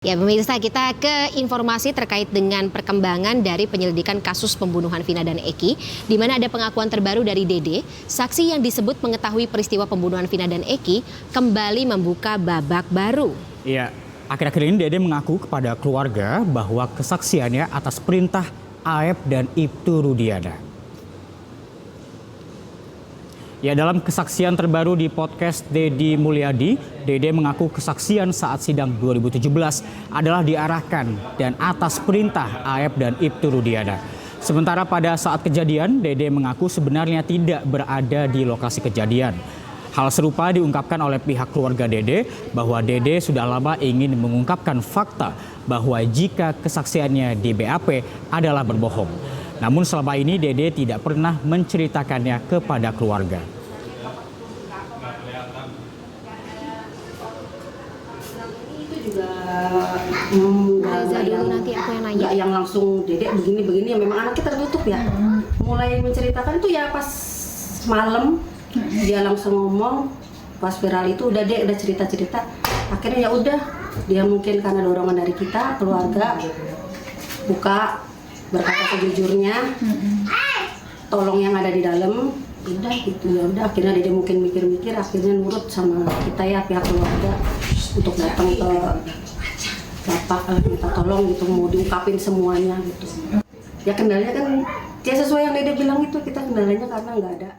Ya pemirsa, kita ke informasi terkait dengan perkembangan dari penyelidikan kasus pembunuhan Vina dan Eki, di mana ada pengakuan terbaru dari Dede, saksi yang disebut mengetahui peristiwa pembunuhan Vina dan Eki, kembali membuka babak baru. Iya, akhir-akhir ini Dede mengaku kepada keluarga bahwa kesaksiannya atas perintah Aep dan Ibtu Rudiana. Ya, dalam kesaksian terbaru di podcast Deddy Mulyadi, Dede mengaku kesaksian saat sidang 2017 adalah diarahkan dan atas perintah Aep dan Ibtu Rudiana. Sementara pada saat kejadian, Dede mengaku sebenarnya tidak berada di lokasi kejadian. Hal serupa diungkapkan oleh pihak keluarga Dede bahwa Dede sudah lama ingin mengungkapkan fakta bahwa jika kesaksiannya di BAP adalah berbohong. Namun selama ini Dede tidak pernah menceritakannya kepada keluarga. Itu juga dulu nanti aku yang nanya. Nggak yang langsung Dedek begini-begini, memang anaknya tertutup ya. Mulai menceritakan itu ya pas malam dia langsung ngomong, pas viral itu udah Dek udah cerita-cerita. Akhirnya ya udah, dia mungkin karena dorongan dari kita keluarga buka, berkata sejujurnya, tolong yang ada di dalam, udah gitu ya udah. Akhirnya dia mungkin mikir-mikir, akhirnya nurut sama kita ya pihak keluarga untuk datang ke bapak, minta tolong gitu, mau diungkapin semuanya gitu. Ya kendalanya kan ya sesuai yang Dede bilang itu, kita kendalanya karena nggak ada.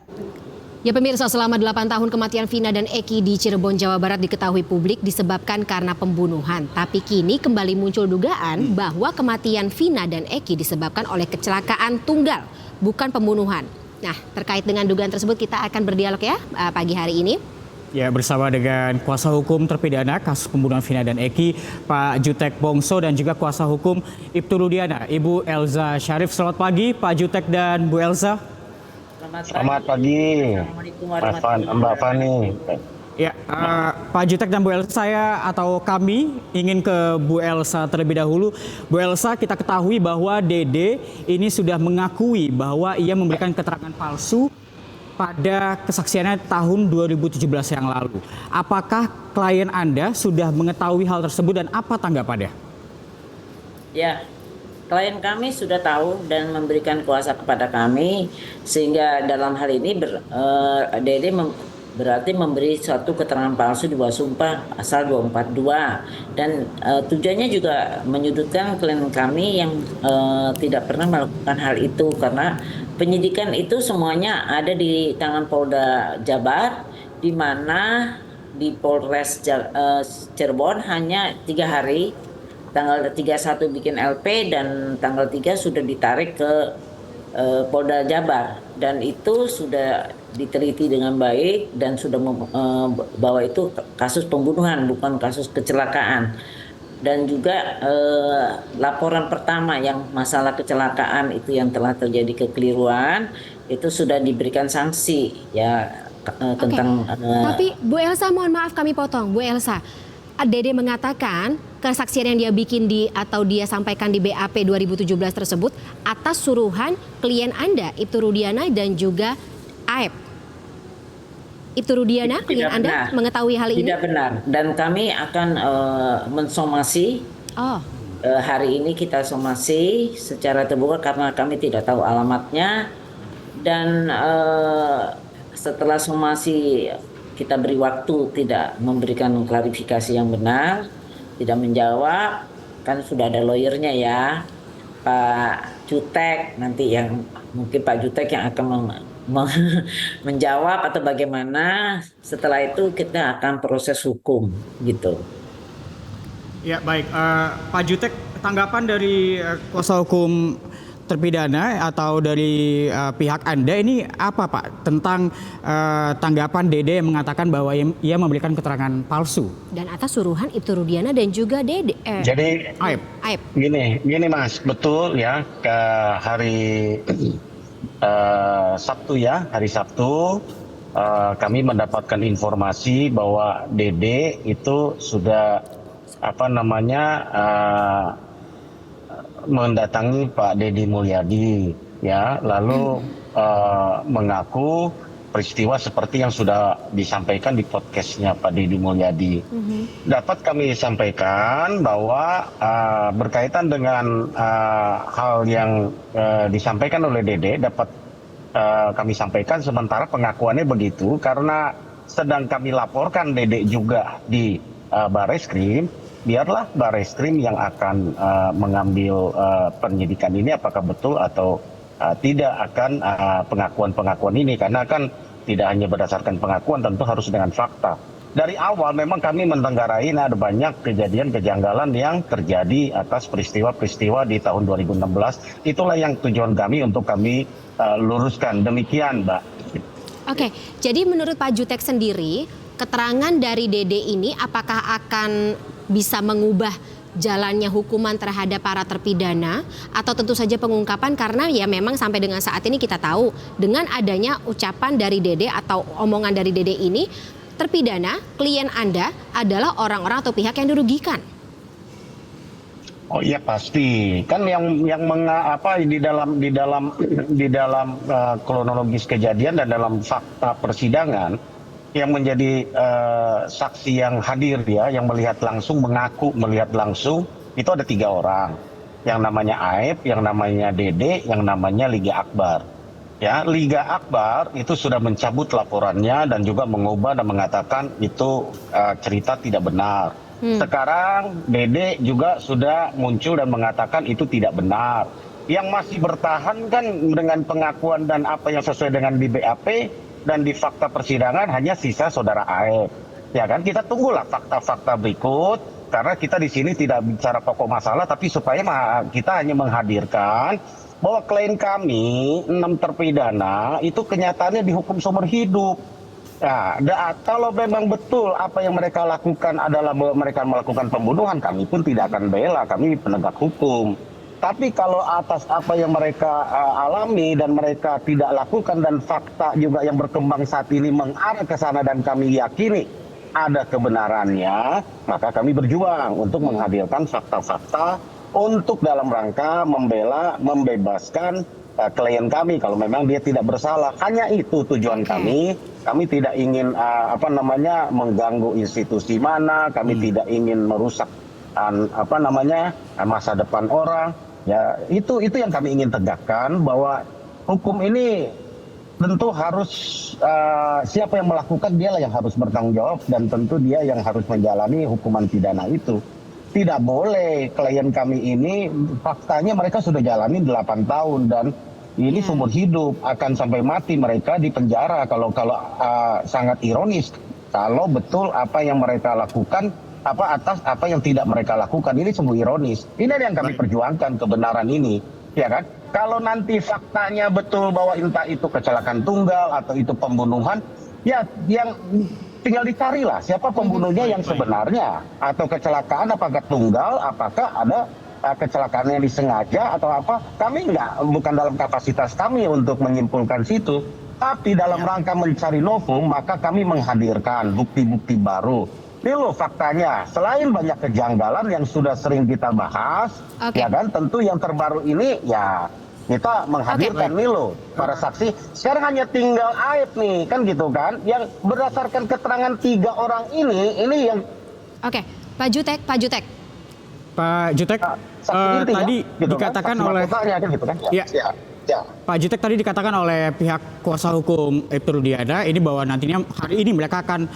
Ya pemirsa, selama 8 tahun kematian Vina dan Eki di Cirebon, Jawa Barat diketahui publik disebabkan karena pembunuhan. Tapi kini kembali muncul dugaan bahwa kematian Vina dan Eki disebabkan oleh kecelakaan tunggal, bukan pembunuhan. Nah, terkait dengan dugaan tersebut kita akan berdialog ya pagi hari ini. Ya, bersama dengan kuasa hukum terpidana kasus pembunuhan Vina dan Eki, Pak Jutek Bongso, dan juga kuasa hukum Ibtu Rudiana, Ibu Elza Syarif. Selamat pagi Pak Jutek dan Bu Elza. Selamat pagi, Mbak Fani. Ya, Pak Jutek dan Bu Elsa, saya atau kami ingin ke Bu Elsa terlebih dahulu. Bu Elsa, kita ketahui bahwa Dede ini sudah mengakui bahwa ia memberikan keterangan palsu pada kesaksiannya tahun 2017 yang lalu. Apakah klien Anda sudah mengetahui hal tersebut dan apa tanggapannya? Ya, klien kami sudah tahu dan memberikan kuasa kepada kami, sehingga dalam hal ini Dede berarti memberi suatu keterangan palsu di bawah sumpah pasal 242, dan tujuannya juga menyudutkan klien kami yang tidak pernah melakukan hal itu, karena penyidikan itu semuanya ada di tangan Polda Jabar, di mana di Polres Cirebon hanya 3 hari. Tanggal 31 bikin LP dan tanggal 3 sudah ditarik ke Polda Jabar, dan itu sudah diteliti dengan baik dan sudah bahwa itu kasus pembunuhan bukan kasus kecelakaan. Dan juga laporan pertama yang masalah kecelakaan itu yang telah terjadi kekeliruan itu sudah diberikan sanksi ya tentang. Tapi Bu Elsa, mohon maaf kami potong, Bu Elsa. Dede mengatakan kesaksian yang dia bikin atau dia sampaikan di BAP 2017 tersebut atas suruhan klien Anda, Ibtu Rudiana dan juga Aep. Ibtu Rudiana, klien Anda, mengetahui hal ini? Tidak benar, dan kami akan mensomasi. Hari ini kita somasi secara terbuka karena kami tidak tahu alamatnya, dan setelah somasi kita beri waktu tidak memberikan klarifikasi yang benar, tidak menjawab, kan sudah ada lawyernya ya, Pak Jutek, nanti yang mungkin Pak Jutek yang akan menjawab atau bagaimana. Setelah itu kita akan proses hukum gitu. Ya baik, Pak Jutek, tanggapan dari kuasa hukum terpidana atau dari pihak Anda ini apa Pak tentang tanggapan Dede yang mengatakan bahwa ia memberikan keterangan palsu dan atas suruhan Ibtu Rudiana dan juga Dede? Jadi Aep. Gini Mas, betul ya, ke hari Sabtu ya, hari Sabtu kami mendapatkan informasi bahwa Dede itu sudah mendatangi Pak Deddy Mulyadi ya, lalu mengaku peristiwa seperti yang sudah disampaikan di podcastnya Pak Deddy Mulyadi. Dapat kami sampaikan bahwa berkaitan dengan hal yang disampaikan oleh Dede, dapat kami sampaikan sementara pengakuannya begitu karena sedang kami laporkan Dede juga di Bareskrim. Biarlah Bareskrim yang akan mengambil penyidikan ini apakah betul atau tidak akan pengakuan-pengakuan ini, karena kan tidak hanya berdasarkan pengakuan, tentu harus dengan fakta. Dari awal memang kami menenggarai ada banyak kejadian kejanggalan yang terjadi atas peristiwa-peristiwa di tahun 2016. Itulah yang tujuan kami untuk kami luruskan. Demikian, Mbak. Oke, jadi menurut Pak Jutek sendiri, keterangan dari Dede ini apakah akan bisa mengubah jalannya hukuman terhadap para terpidana atau tentu saja pengungkapan, karena ya memang sampai dengan saat ini kita tahu dengan adanya ucapan dari Dede atau omongan dari Dede ini, terpidana, klien Anda adalah orang-orang atau pihak yang dirugikan. Oh iya pasti, kan yang di dalam kronologis kejadian dan dalam fakta persidangan yang menjadi saksi yang hadir yang melihat langsung, mengaku melihat langsung, itu ada 3 orang. Yang namanya Aib, yang namanya Dede, yang namanya Liga Akbar. Ya, Liga Akbar itu sudah mencabut laporannya dan juga mengubah dan mengatakan itu cerita tidak benar. Sekarang Dede juga sudah muncul dan mengatakan itu tidak benar. Yang masih bertahan kan dengan pengakuan dan apa yang sesuai dengan di BAP dan di fakta persidangan hanya sisa saudara Aib. Ya kan, kita tunggulah fakta-fakta berikut karena kita di sini tidak bicara pokok masalah, tapi supaya kita hanya menghadirkan bahwa klien kami 6 terpidana itu kenyataannya dihukum seumur hidup. Nah, kalau memang betul apa yang mereka lakukan adalah mereka melakukan pembunuhan, kami pun tidak akan bela, kami penegak hukum. Tapi kalau atas apa yang mereka alami dan mereka tidak lakukan dan fakta juga yang berkembang saat ini mengarah ke sana dan kami yakini ada kebenarannya, maka kami berjuang untuk menghadirkan fakta-fakta untuk dalam rangka membela, membebaskan klien kami kalau memang dia tidak bersalah. Hanya itu tujuan kami. Kami tidak ingin mengganggu institusi mana, kami tidak ingin merusak masa depan orang. Ya, itu yang kami ingin tegakkan, bahwa hukum ini tentu harus siapa yang melakukan dialah yang harus bertanggung jawab dan tentu dia yang harus menjalani hukuman pidana itu. Tidak boleh klien kami ini faktanya mereka sudah jalani 8 tahun dan ini seumur hidup, akan sampai mati mereka di penjara kalau sangat ironis kalau betul apa yang mereka lakukan atas apa yang tidak mereka lakukan. Ini sungguh ironis. Ini yang kami perjuangkan, kebenaran ini, ya kan? Kalau nanti faktanya betul bahwa entah itu kecelakaan tunggal atau itu pembunuhan, ya yang tinggal dicarilah siapa pembunuhnya yang sebenarnya, atau kecelakaan apakah tunggal, apakah ada kecelakaan yang disengaja atau apa. Kami bukan dalam kapasitas kami untuk menyimpulkan situ, tapi dalam rangka mencari novum maka kami menghadirkan bukti-bukti baru. Ini loh faktanya, selain banyak kejanggalan yang sudah sering kita bahas, ya kan, tentu yang terbaru ini ya kita menghadirkan nih loh para saksi. Sekarang hanya tinggal Aib nih, kan gitu kan, yang berdasarkan keterangan 3 orang ini yang... Oke, Pak Jutek. Pak Jutek, tadi gitu dikatakan kan? Oleh... Gitu kan? Ya. Pak Jutek, tadi dikatakan oleh pihak kuasa hukum Ibtu Rudiana ini bahwa nantinya hari ini mereka akan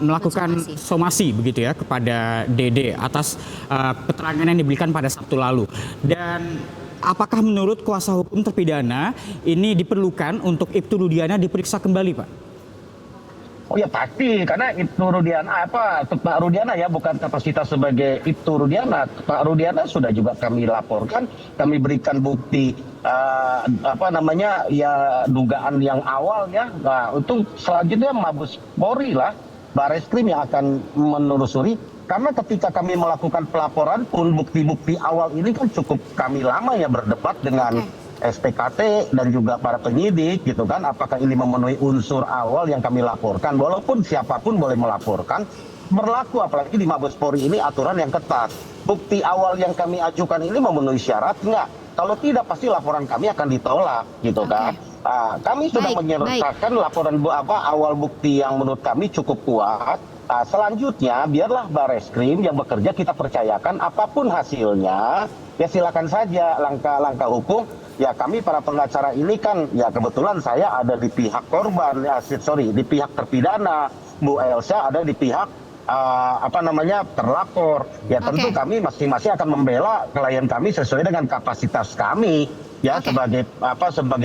melakukan somasi begitu ya kepada Dede atas keterangan yang diberikan pada Sabtu lalu. Dan apakah menurut kuasa hukum terpidana ini diperlukan untuk Ibtu Rudiana diperiksa kembali, Pak? Oh ya pasti, karena Ibtu Rudiana Pak Rudiana ya, bukan kapasitas sebagai Ibtu Rudiana. Pak Rudiana sudah juga kami laporkan, kami berikan bukti dugaan yang awal ya. Nah, untuk selanjutnya Mabes Polri lah, Bareskrim yang akan menelusuri. Karena ketika kami melakukan pelaporan pun bukti-bukti awal ini kan cukup kami lama ya berdebat dengan SPKT dan juga para penyidik gitu kan, apakah ini memenuhi unsur awal yang kami laporkan. Walaupun siapapun boleh melaporkan, berlaku apalagi di Mabes Polri ini aturan yang ketat. Bukti awal yang kami ajukan ini memenuhi syarat enggak? Kalau tidak pasti laporan kami akan ditolak gitu kan. Kami sudah menyertakan laporan awal bukti yang menurut kami cukup kuat. Selanjutnya biarlah Bareskrim yang bekerja, kita percayakan apapun hasilnya, ya silakan saja langkah-langkah hukum. Ya kami para pengacara ini kan, ya kebetulan saya ada di pihak korban, di pihak terpidana, Bu Elsa ada di pihak terlapor. Ya tentu kami masing-masing akan membela klien kami sesuai dengan kapasitas kami. Ya sebagai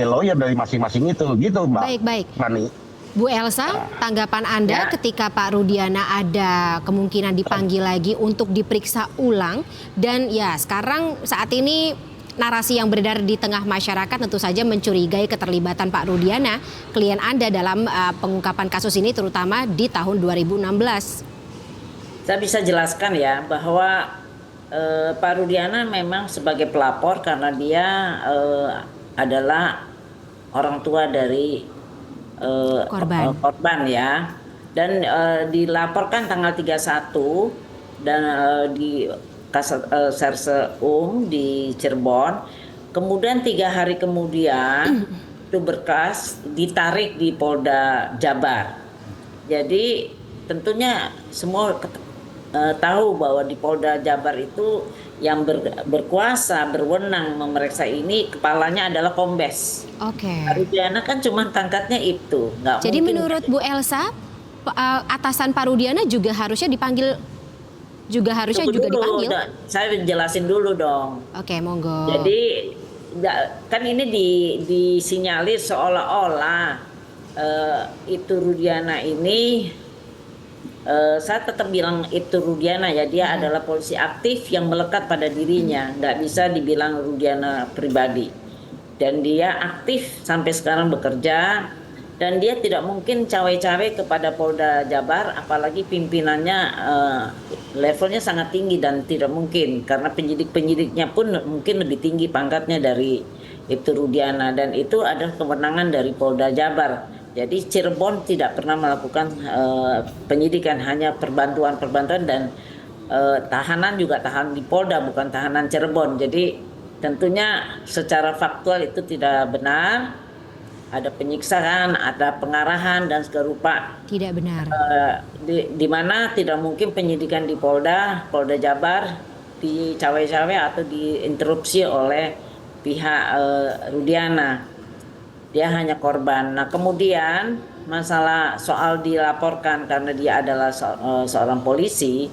lawyer dari masing-masing itu, gitu Mbak. Baik. Fani. Bu Elsa, tanggapan Anda ketika Pak Rudiana ada kemungkinan dipanggil lagi untuk diperiksa ulang, dan ya sekarang saat ini narasi yang beredar di tengah masyarakat tentu saja mencurigai keterlibatan Pak Rudiana, klien Anda dalam pengungkapan kasus ini terutama di tahun 2016. Saya bisa jelaskan ya bahwa Pak Rudiana memang sebagai pelapor karena dia adalah orang tua dari korban ya, dan dilaporkan tanggal 31 dan di Serse di Cirebon. Kemudian 3 hari kemudian itu berkas ditarik di Polda Jabar. Jadi tentunya semua tahu bahwa di Polda Jabar itu yang berkuasa, berwenang memeriksa ini kepalanya adalah Kombes. Pak Rudiana kan cuma pangkatnya itu. Jadi menurut Bu Elsa, atasan Pak Rudiana juga harusnya dipanggil, juga dipanggil. Saya jelasin dulu dong. Oke, monggo. Jadi kan ini disinyalir seolah-olah itu Rudiana ini, saya tetap bilang itu Rudiana ya, dia adalah polisi aktif yang melekat pada dirinya, nggak bisa dibilang Rudiana pribadi. Dan dia aktif sampai sekarang bekerja, dan dia tidak mungkin cawe-cawe kepada Polda Jabar, apalagi pimpinannya levelnya sangat tinggi dan tidak mungkin, karena penyidik-penyidiknya pun mungkin lebih tinggi pangkatnya dari itu Rudiana, dan itu adalah kewenangan dari Polda Jabar. Jadi Cirebon tidak pernah melakukan penyidikan, hanya perbantuan dan tahanan juga tahan di Polda, bukan tahanan Cirebon. Jadi tentunya secara faktual itu tidak benar. Ada penyiksaan, ada pengarahan dan segala rupa. Tidak benar. Di mana tidak mungkin penyidikan di Polda Jabar dicawe-cawe atau diinterupsi oleh pihak Rudiana. Dia hanya korban. Nah kemudian masalah soal dilaporkan karena dia adalah seorang polisi,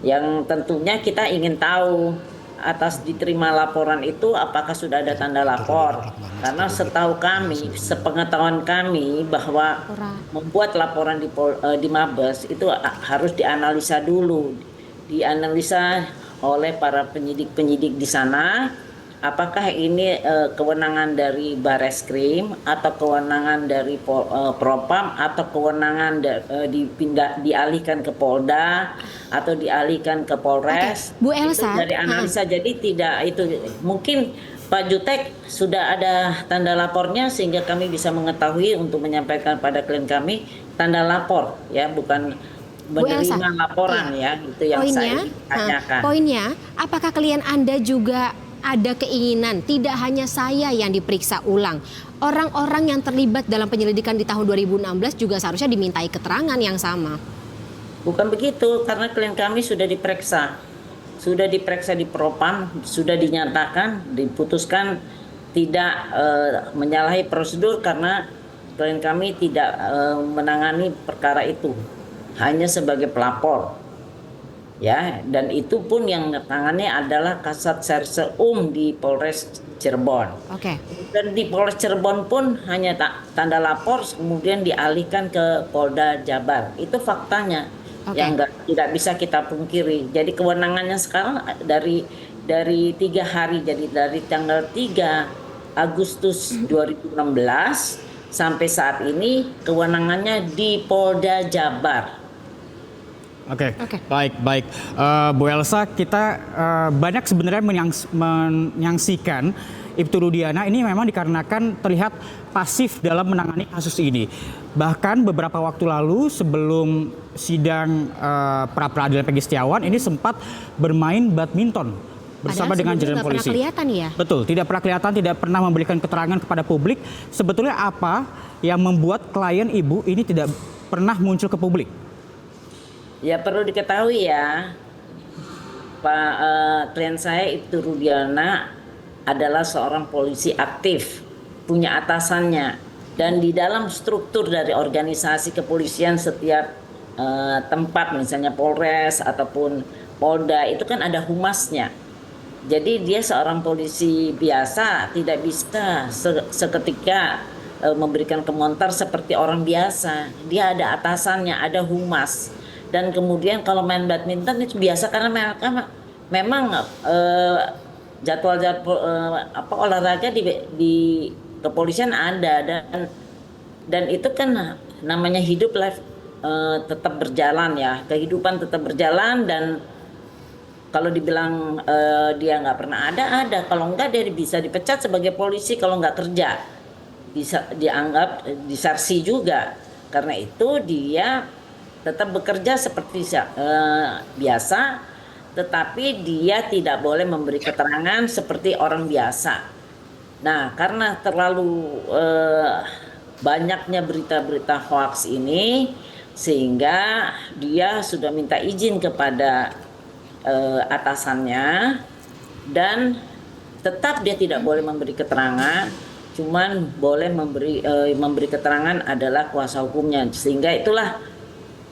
yang tentunya kita ingin tahu atas diterima laporan itu apakah sudah ada tanda lapor. Karena setahu kami, sepengetahuan kami bahwa membuat laporan di Mabes itu harus dianalisa dulu. Dianalisa oleh para penyidik-penyidik di sana. Apakah ini kewenangan dari Bareskrim atau kewenangan dari Propam atau kewenangan dialihkan ke Polda atau dialihkan ke Polres? Bu Elsa, itu dari analisa. Jadi tidak itu, mungkin Pak Jutek sudah ada tanda lapornya sehingga kami bisa mengetahui untuk menyampaikan pada klien kami tanda lapor ya, bukan menerima laporan ya, itu yang saya tanyakan. Poinnya, apakah klien Anda juga ada keinginan tidak hanya saya yang diperiksa ulang, orang-orang yang terlibat dalam penyelidikan di tahun 2016 juga seharusnya dimintai keterangan yang sama? Bukan begitu, karena klien kami sudah diperiksa di Propam, sudah dinyatakan, diputuskan tidak menyalahi prosedur karena klien kami tidak menangani perkara itu, hanya sebagai pelapor. Ya, dan itu pun yang tangannya adalah Kasat Serse di Polres Cirebon. Dan di Polres Cirebon pun hanya tanda lapor, kemudian dialihkan ke Polda Jabar. Itu faktanya yang tidak bisa kita pungkiri. Jadi kewenangannya sekarang dari 3 hari, jadi dari tanggal 3 Agustus 2016 sampai saat ini kewenangannya di Polda Jabar. Oke. Baik. Bu Elsa, kita banyak sebenarnya menyaksikan Ibtu Rudiana ini memang dikarenakan terlihat pasif dalam menangani kasus ini. Bahkan beberapa waktu lalu sebelum sidang pra peradilan Peggy Setiawan ini sempat bermain badminton bersama Padahal dengan sebelumnya jajaran nggak pernah polisi. kelihatan ya. Betul, tidak pernah kelihatan, tidak pernah memberikan keterangan kepada publik. Sebetulnya apa yang membuat klien ibu ini tidak pernah muncul ke publik? Ya perlu diketahui ya, Pak, klien saya Ibtu Rudiana adalah seorang polisi aktif, punya atasannya, dan di dalam struktur dari organisasi kepolisian setiap tempat, misalnya Polres ataupun Polda, itu kan ada humasnya. Jadi dia seorang polisi biasa, tidak bisa seketika memberikan komentar seperti orang biasa. Dia ada atasannya, ada humas. Dan kemudian kalau main badminton itu biasa karena mereka memang jadwal-jadwal olahraga di kepolisian ada, dan itu kan namanya hidup life tetap berjalan ya, kehidupan tetap berjalan. Dan kalau dibilang dia nggak pernah ada, kalau enggak dia bisa dipecat sebagai polisi kalau nggak kerja, bisa dianggap disersi juga. Karena itu dia tetap bekerja seperti biasa, tetapi dia tidak boleh memberi keterangan seperti orang biasa. Nah, karena terlalu banyaknya berita-berita hoax ini, sehingga dia sudah minta izin kepada atasannya, dan tetap dia tidak boleh memberi keterangan, cuman boleh memberi keterangan adalah kuasa hukumnya. Sehingga itulah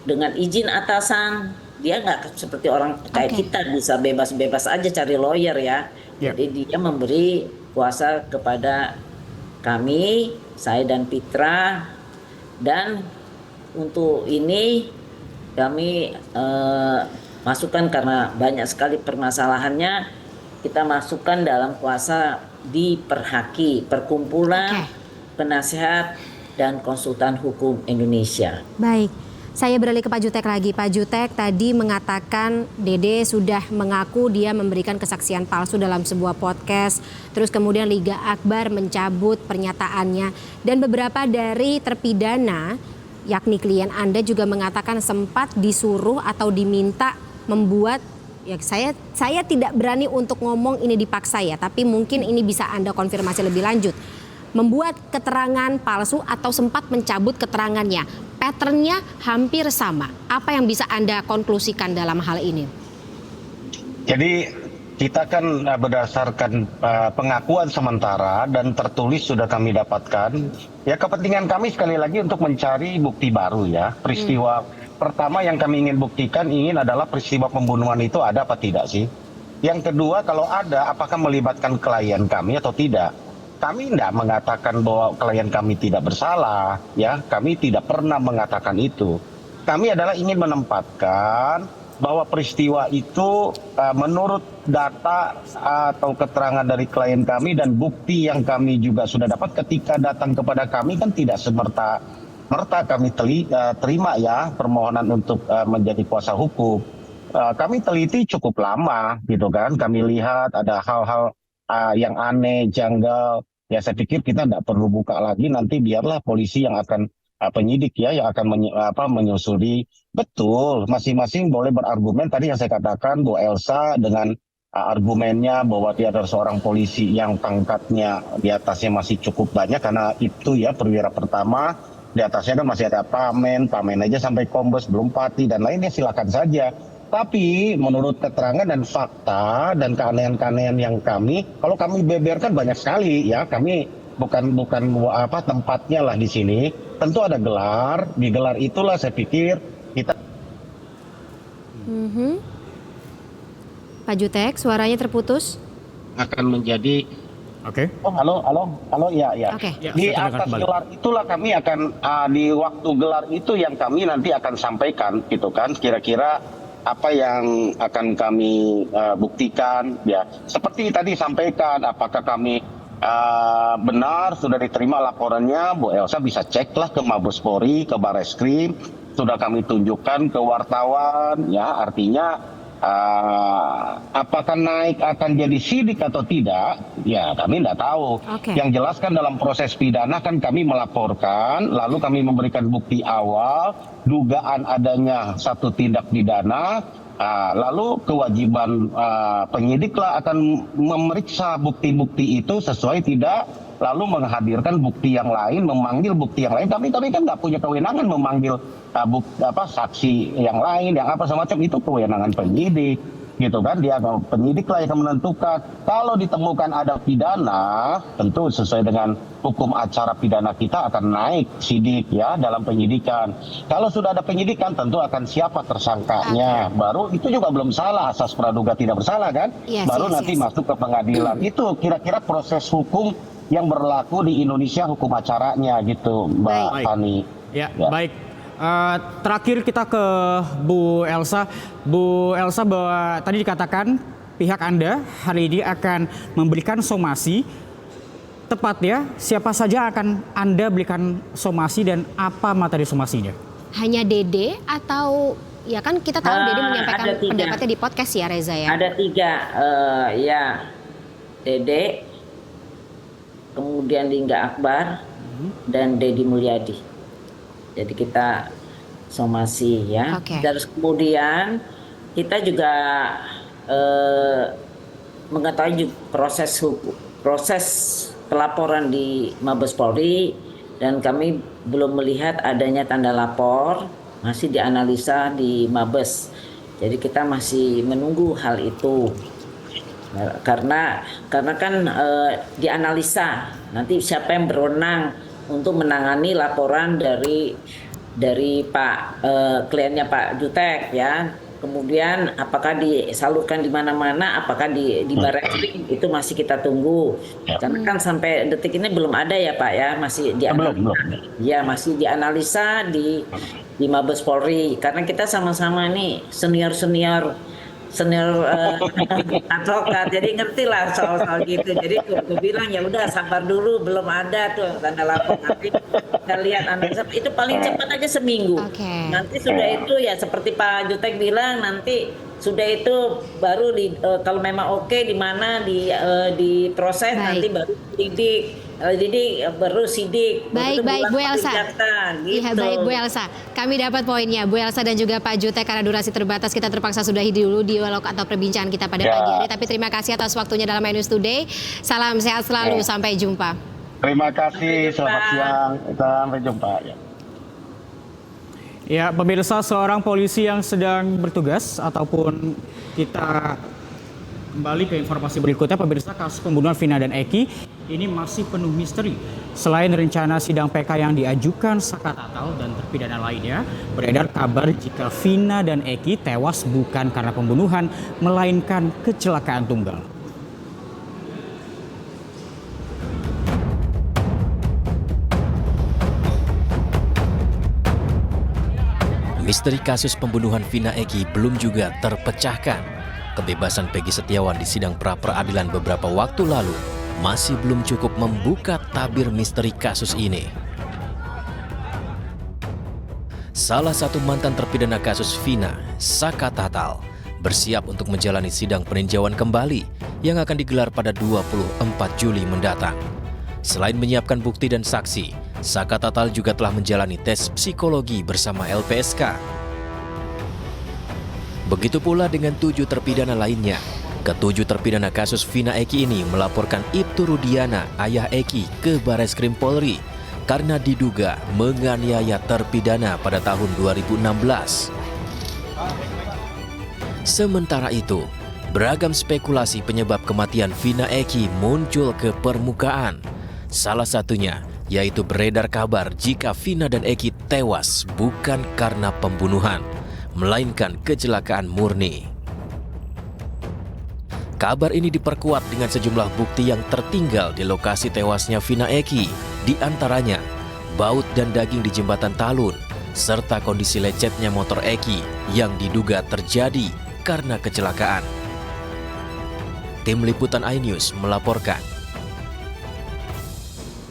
dengan izin atasan, dia nggak seperti orang kayak kita bisa bebas-bebas aja cari lawyer ya. Jadi dia memberi kuasa kepada kami, saya dan Pitra, dan untuk ini kami masukkan karena banyak sekali permasalahannya, kita masukkan dalam kuasa di Perhaki, Perkumpulan Penasehat dan Konsultan Hukum Indonesia. Baik. Saya beralih ke Pak Jutek lagi. Pak Jutek tadi mengatakan Dede sudah mengaku dia memberikan kesaksian palsu dalam sebuah podcast. Terus kemudian Liga Akbar mencabut pernyataannya. Dan beberapa dari terpidana, yakni klien Anda juga mengatakan sempat disuruh atau diminta membuat, ya saya tidak berani untuk ngomong ini dipaksa ya, tapi mungkin ini bisa Anda konfirmasi lebih lanjut. Membuat keterangan palsu atau sempat mencabut keterangannya. Patternnya hampir sama. Apa yang bisa Anda konklusikan dalam hal ini? Jadi kita kan berdasarkan pengakuan sementara dan tertulis sudah kami dapatkan. Ya, kepentingan kami sekali lagi untuk mencari bukti baru ya. Peristiwa pertama yang kami ingin buktikan adalah peristiwa pembunuhan itu ada apa tidak sih. Yang kedua, kalau ada, apakah melibatkan klien kami atau tidak. Kami tidak mengatakan bahwa klien kami tidak bersalah, ya. Kami tidak pernah mengatakan itu. Kami adalah ingin menempatkan bahwa peristiwa itu menurut data atau keterangan dari klien kami dan bukti yang kami juga sudah dapat ketika datang kepada kami kan tidak semerta kami terima ya permohonan untuk menjadi kuasa hukum. Kami teliti cukup lama gitu kan. Kami lihat ada hal-hal yang aneh, janggal. Ya saya pikir kita tidak perlu buka lagi, nanti biarlah polisi yang akan penyidik ya yang akan menyusuri. Betul, masing-masing boleh berargumen. Tadi yang saya katakan bahwa Elsa dengan argumennya bahwa dia adalah seorang polisi yang pangkatnya di atasnya masih cukup banyak, karena itu ya perwira pertama, di atasnya kan masih ada pamen aja sampai kombes, belum pati dan lainnya, silakan saja. Tapi menurut keterangan dan fakta dan keanehan-keanehan yang kalau kami beberkan banyak sekali ya, kami bukan tempatnya lah di sini. Tentu ada gelar, di gelar itulah saya pikir kita. Pak Jutek, suaranya terputus. Akan menjadi. Oke. Oh halo ya. Oke. Di atas gelar itulah kami akan di waktu gelar itu yang kami nanti akan sampaikan gitu kan, kira-kira apa yang akan kami buktikan ya. Seperti tadi sampaikan, apakah kami benar sudah diterima laporannya, Bu Elsa bisa ceklah ke Mabes Polri, ke Barreskrim, sudah kami tunjukkan ke wartawan ya. Artinya apakah naik akan jadi sidik atau tidak ya kami tidak tahu. Yang jelas kan dalam proses pidana kan kami melaporkan, lalu kami memberikan bukti awal dugaan adanya satu tindak pidana, Lalu kewajiban penyidiklah akan memeriksa bukti-bukti itu sesuai tidak, lalu menghadirkan bukti yang lain, memanggil bukti yang lain. Kami kan nggak punya kewenangan memanggil saksi yang lain, yang apa semacam, itu kewenangan penyidik, gitu kan. Dia penyidiklah yang akan menentukan. Kalau ditemukan ada pidana, tentu sesuai dengan hukum acara pidana kita akan naik sidik ya dalam penyidikan. Kalau sudah ada penyidikan, tentu akan siapa tersangkanya. Baru itu juga belum salah, asas praduga tidak bersalah kan. Baru nanti masuk ke pengadilan. Itu kira-kira proses hukum yang berlaku di Indonesia, hukum acaranya gitu, Mbak Fani. Ya, baik. Terakhir kita ke Bu Elsa. Bu Elsa, bahwa tadi dikatakan pihak Anda hari ini akan memberikan somasi. Tepat ya, siapa saja akan Anda berikan somasi dan apa materi somasinya? Hanya Dede atau ya kan kita tahu Dede menyampaikan pendapatnya di podcast ya Reza ya? Ada 3, ya Dede, kemudian Lingga Akbar, dan Deddy Mulyadi. Jadi kita somasi ya. Terus kemudian kita juga mengetahui proses pelaporan di Mabes Polri, dan kami belum melihat adanya tanda lapor, masih dianalisa di Mabes. Jadi kita masih menunggu hal itu. Karena kan dianalisa nanti siapa yang berwenang untuk menangani laporan dari Pak kliennya Pak Jutek ya. Kemudian apakah disalurkan di mana-mana, apakah di Barreskrim, itu masih kita tunggu. Karena kan sampai detik ini belum ada ya Pak ya, masih dianalisa. Ya, masih dianalisa di Mabes Polri. Karena kita sama-sama nih senior advokat, jadi ngerti lah soal gitu. Jadi aku bilang ya udah sabar dulu, belum ada tuh tanda lapor, nanti kita lihat analisa itu paling cepat aja seminggu. Nanti sudah itu ya seperti Pak Jutek bilang, nanti sudah itu baru kalau memang oke di mana diproses. Nanti baru sidik. Jadi baru sidik. Baik Bu Elsa. Gitu. Iya baik Bu Elsa. Kami dapat poinnya Bu Elsa dan juga Pak Jutek. Karena durasi terbatas kita terpaksa sudahi dulu dialog atau perbincangan kita pada pagi hari. Tapi terima kasih atas waktunya dalam iNews Today. Salam sehat selalu. Sampai jumpa. Terima kasih. Selamat siang. Sampai jumpa. Ya, pemirsa, seorang polisi yang sedang bertugas ataupun kita kembali ke informasi berikutnya, pemirsa, kasus pembunuhan Vina dan Eki ini masih penuh misteri. Selain rencana sidang PK yang diajukan Saka Tatal dan terpidana lainnya, beredar kabar jika Vina dan Eki tewas bukan karena pembunuhan, melainkan kecelakaan tunggal. Misteri kasus pembunuhan Vina Eki belum juga terpecahkan. Kebebasan Peggy Setiawan di sidang pra-peradilan beberapa waktu lalu masih belum cukup membuka tabir misteri kasus ini. Salah satu mantan terpidana kasus Vina, Saka Tatal, bersiap untuk menjalani sidang peninjauan kembali yang akan digelar pada 24 Juli mendatang. Selain menyiapkan bukti dan saksi, Saka Tatal juga telah menjalani tes psikologi bersama LPSK. Begitu pula dengan 7 terpidana lainnya. Ke-7 terpidana kasus Vina Eki ini melaporkan Ibtu Rudiana, ayah Eki, ke Barreskrim Polri karena diduga menganiaya terpidana pada tahun 2016. Sementara itu, beragam spekulasi penyebab kematian Vina Eki muncul ke permukaan. Salah satunya yaitu beredar kabar jika Vina dan Eki tewas bukan karena pembunuhan, melainkan kecelakaan murni. Kabar ini diperkuat dengan sejumlah bukti yang tertinggal di lokasi tewasnya Vina Eki, di antaranya baut dan daging di jembatan Talun, serta kondisi lecetnya motor Eki yang diduga terjadi karena kecelakaan. Tim Liputan iNews melaporkan.